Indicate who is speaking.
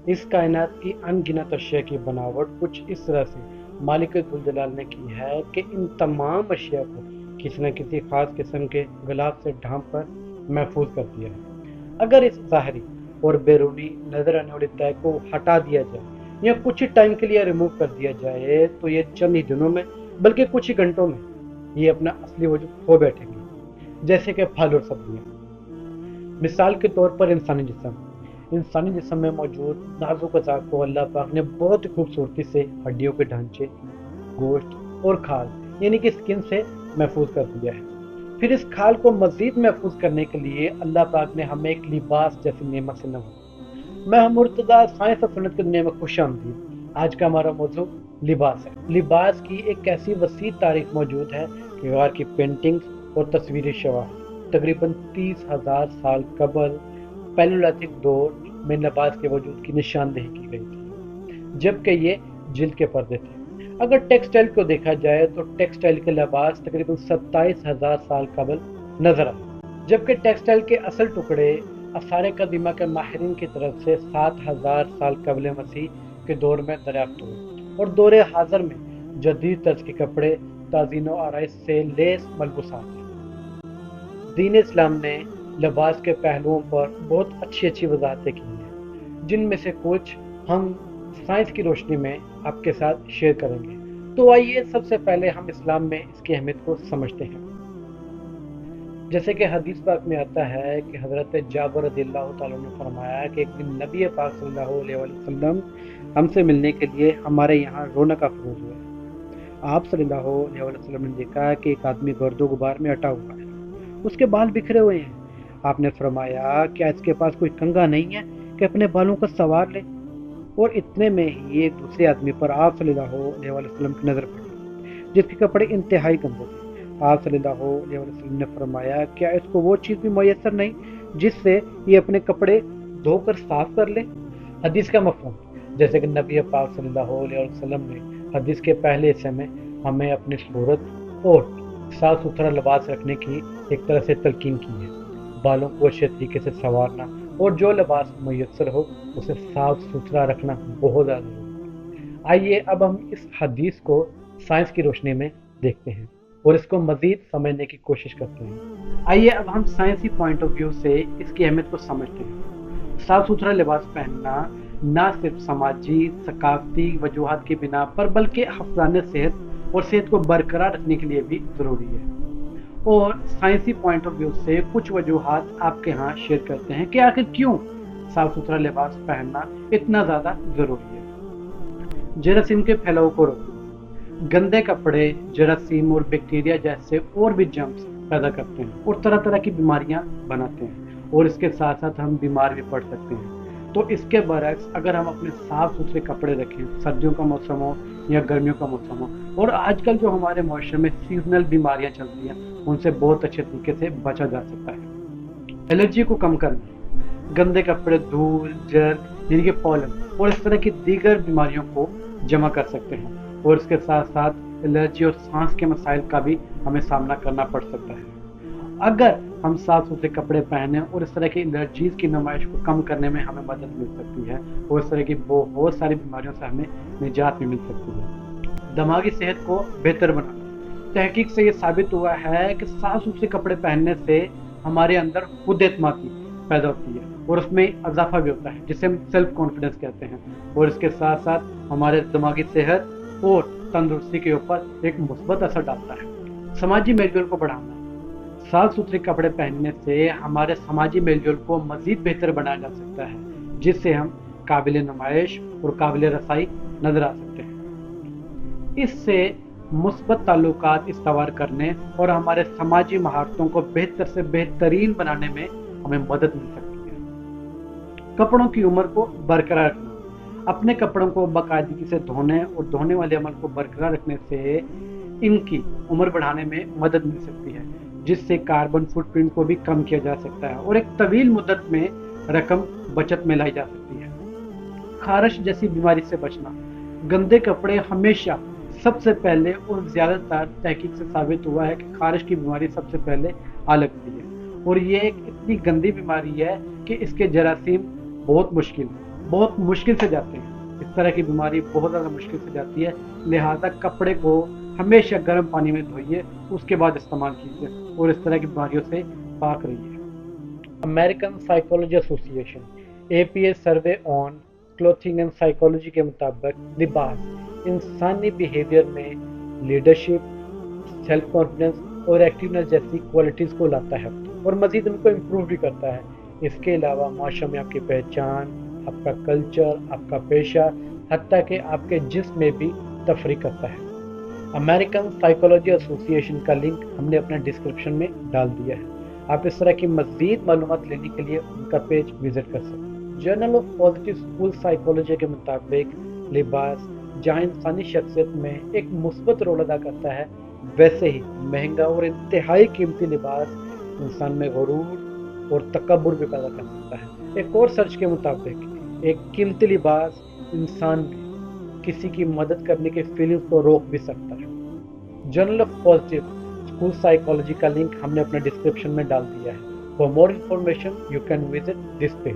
Speaker 1: اس کائنات کی انگنت اشیاء کی بناوٹ کچھ اس طرح سے مالک ذوالجلال نے کی ہے کہ ان تمام اشیاء کو کسی نہ کسی خاص قسم کے غلاف سے ڈھانپ کر محفوظ کر دیا ہے۔ اگر اس ظاہری اور بیرونی نظر آنے والی طے کو ہٹا دیا جائے یا کچھ ہی ٹائم کے لیے ریموو کر دیا جائے تو یہ چند ہی دنوں میں بلکہ کچھ ہی گھنٹوں میں یہ اپنا اصلی وجود کھو بیٹھیں گے، جیسے کہ پھل اور سبزیاں۔ مثال کے طور پر انسانی جسم میں موجود نازک اعضاء کو اللہ پاک نے بہت ہی خوبصورتی سے ہڈیوں کے ڈھانچے، گوشت اور کھال یعنی کہ اسکن سے محفوظ کر دیا ہے۔ پھر اس کھال کو مزید محفوظ کرنے کے لیے اللہ پاک نے ہمیں ایک لباس جیسی نعمت سے نوازا۔ میں مرتضیٰ سائنس اور سنت کی دنیا میں خوش آمدید۔ آج کا ہمارا موضوع لباس ہے۔ لباس کی ایک ایسی وسیع تاریخ موجود ہے کہ غار کی پینٹنگز اور تصویری شواہد تقریباً 30,000 سال قبل پیلیولتھک دور میں لباس کے وجود کی نشاندہی کی گئی تھی، جبکہ یہ جلد کے پردے تھے۔ اگر ٹیکسٹائل کو دیکھا جائے تو ٹیکسٹائل کے لباس تقریباً 27,000 سال قبل نظر آئے، جبکہ ٹیکسٹائل کے اصل ٹکڑے آثار قدیمہ کے ماہرین کی طرف سے 7,000 سال قبل مسیح کے دور میں دریافت ہوئے، اور دور حاضر میں جدید طرز کے کپڑے، تزئین و آرائش سے لیس ملبوسات ہیں۔ دین اسلام نے لباس کے پہلوؤں پر بہت اچھی وضاحتیں کی ہیں، جن میں سے کچھ ہم سائنس کی روشنی میں آپ کے ساتھ شیئر کریں گے۔ تو آئیے سب سے پہلے ہم اسلام میں اس کی اہمیت کو سمجھتے ہیں۔ جیسے کہ حدیث پاک میں آتا ہے کہ حضرت جابر رضی اللہ تعالیٰ نے فرمایا کہ ایک دن نبی پاک صلی اللہ علیہ وسلم ہم سے ملنے کے لیے ہمارے یہاں رونق افروز ہوئے۔ آپ صلی اللہ علیہ وسلم نے دیکھا کہ ایک آدمی گرد و غبار میں اٹا ہوا ہے، اس کے بال بکھرے ہوئے ہیں۔ آپ نے فرمایا کیا اس کے پاس کوئی کنگھا نہیں ہے کہ اپنے بالوں کو سنوار لے؟ اور اتنے میں ہی ایک دوسرے آدمی پر آپ صلی اللہ علیہ وسلم کی نظر پڑی جس کے کپڑے انتہائی گندے تھے۔ آپ صلی اللہ علیہ وسلم نے فرمایا کیا اس کو وہ چیز بھی میسر نہیں جس سے یہ اپنے کپڑے دھو کر صاف کر لے؟ حدیث کا مفہوم، جیسے کہ نبی پاک صلی اللہ علیہ وسلم نے حدیث کے پہلے حصے میں ہمیں اپنی صورت اور صاف ستھرا لباس رکھنے کی ایک طرح سے تلقین کی ہے۔ بالوں کو اچھے طریقے سے سنوارنا اور جو لباس میسر ہو اسے صاف ستھرا رکھنا بہت زیادہ ضروری ہے۔ آئیے اب ہم اس حدیث کو سائنس کی روشنی میں دیکھتے ہیں اور اس کو مزید سمجھنے کی کوشش کرتے ہیں۔ آئیے اب ہم سائنسی پوائنٹ آف ویو سے اس کی اہمیت کو سمجھتے ہیں۔ صاف ستھرا لباس پہننا نہ صرف سماجی ثقافتی وجوہات کی بنا پر بلکہ حفظان صحت اور صحت کو برقرار رکھنے کے لیے بھی ضروری ہے۔ اور سائنسی پوائنٹ آف ویو سے کچھ وجوہات آپ کے ہاں شیئر کرتے ہیں کہ آخر کیوں صاف ستھرا لباس پہننا اتنا زیادہ ضروری ہے۔ جراثیم کے پھیلاؤ کو روکنا، گندے کپڑے جراثیم اور بیکٹیریا جیسے اور بھی جرمز پیدا کرتے ہیں اور طرح طرح کی بیماریاں بناتے ہیں، اور اس کے ساتھ ساتھ ہم بیمار بھی پڑ سکتے ہیں۔ تو اس کے برعکس اگر ہم اپنے صاف ستھرے کپڑے رکھیں، سردیوں کا موسم ہو یا گرمیوں کا موسم ہو، اور آج کل جو ہمارے معاشرے میں سیزنل بیماریاں چلتی ہیں ان سے بہت اچھے طریقے سے بچا جا سکتا ہے۔ الرجی کو کم کرنا، گندے کپڑے دھول، جرد یعنی کہ پالن اور اس طرح کی دیگر بیماریوں کو جمع کر سکتے ہیں، اور اس کے ساتھ ساتھ الرجی اور سانس کے مسائل کا بھی ہمیں سامنا کرنا پڑ سکتا ہے۔ اگر ہم صاف ستھرے کپڑے پہنیں اور اس طرح کی الرجیز کی نمائش کو کم کرنے میں ہمیں مدد مل سکتی ہے، اور اس طرح کی بہت ساری بیماریوں سے ہمیں نجات بھی مل سکتی ہے۔ دماغی صحت کو بہتر بنانا، تحقیق سے یہ ثابت ہوا ہے کہ صاف ستھرے کپڑے پہننے سے ہمارے اندر خود اعتمادی پیدا ہوتی ہے اور اس میں اضافہ بھی ہوتا ہے، جسے ہم سیلف کانفیڈنس کہتے ہیں، اور اس کے ساتھ ساتھ ہمارے دماغی صحت اور تندرستی کے اوپر ایک مثبت اثر ڈالتا ہے۔ سماجی میل جول کو بڑھانا، صاف ستھرے کپڑے پہننے سے ہمارے سماجی میل جول کو مزید بہتر بنایا جا سکتا ہے، جس سے ہم قابل نمائش اور قابل رسائی نظر آ سکتے ہیں۔ اس سے مثبت تعلقات استوار کرنے اور ہمارے سماجی مہارتوں کو بہتر سے بہترین بنانے میں ہمیں مدد مل سکتی ہے۔ کپڑوں کی عمر کو برقرار رکھنا، اپنے کپڑوں کو باقاعدگی سے دھونے اور دھونے والے عمل کو برقرار رکھنے سے ان کی عمر بڑھانے میں مدد مل سکتی ہے، جس سے کاربن فٹ پرنٹ کو بھی کم کیا جا سکتا ہے اور ایک طویل مدت میں رقم بچت میں لائی جا سکتی ہے۔ خارش جیسی بیماری سے بچنا، گندے کپڑے ہمیشہ سب سے پہلے اور زیادہ تر تحقیق سے ثابت ہوا ہے کہ خارش کی بیماری سب سے پہلے آ لگتی ہے، اور یہ ایک اتنی گندی بیماری ہے کہ اس کے جراثیم بہت مشکل ہے، بہت مشکل سے جاتے ہیں، اس طرح کی بیماری بہت زیادہ مشکل سے جاتی ہے، لہٰذا کپڑے کو ہمیشہ گرم پانی میں دھوئیے، اس کے بعد استعمال کیجیے اور اس طرح کی بیماریوں سے پاک رہیے۔ امریکن سائیکولوجی ایسوسی ایشن APA survey on clothing and psychology کے مطابق لباس انسانی بیہیویئر میں لیڈرشپ، سیلف کانفیڈنس اور ایکٹیونیس جیسی کوالٹیز کو لاتا ہے اور مزید ان کو امپروو بھی کرتا ہے۔ اس کے علاوہ معاشرے میں آپ کی پہچان، آپ کا کلچر، آپ کا پیشہ، حتیٰ کہ آپ کے جسم میں بھی تفریق کرتا ہے۔ امریکن سائیکولوجی ایسوسی ایشن کا لنک ہم نے اپنے ڈسکرپشن میں ڈال دیا ہے، آپ اس طرح کی مزید معلومات لینے کے لیے ان کا پیج وزٹ کر سکتے ہیں۔ Journal of positive school psychology کے مطابق لباس جہاں انسانی شخصیت میں ایک مثبت رول ادا کرتا ہے، ویسے ہی مہنگا اور انتہائی قیمتی لباس انسان میں غرور اور تکبر بھی پیدا کر سکتا ہے۔ ایک اور سرچ کے مطابق ایک قیمتی لباس انسان میں کسی کی مدد کرنے کے فیلنگز کو روک بھی سکتا ہے۔ Journal of positive school psychology کا لنک ہم نے اپنے ڈسکرپشن میں ڈال دیا ہے۔ For more information you can visit this page.